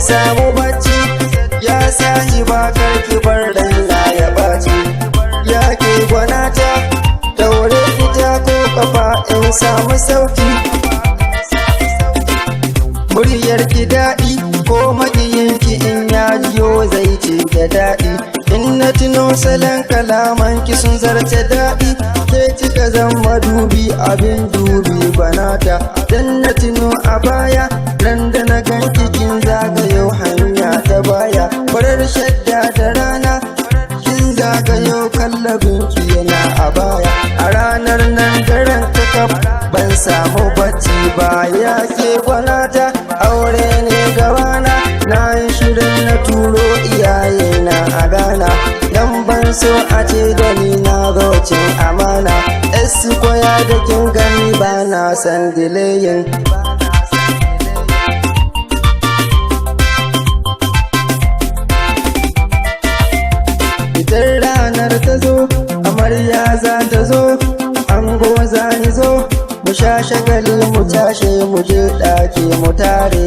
samu bacci ya sahi ba karki bar raina ya baci ya ke gwanata daure fita ko kafa in samu sauki muryar ki daɗi ko maƙiyinki in ya jiyo zai ce da daɗi in na tuno salon kalaman ki sun zarce daɗi ke kika zama dubi abin dubi banata dan na tuno a baya ran da na ganki kin zagayo hanya ta baya farar shadda da rana kin zagayo kallabin ki yana a baya a ranar nan daren kakaf ban samu bacci ba ya ke gwanata aure ne gabana na yi shirin na turo iyayena a gana dan ban so a ce da ni na gaucin amana esu koya da kin gani ba na san dileyin idan ranar ta zo amarya za ta zo ango za ni zo mu sha shagali mu tashe mu je ɗaki mu tare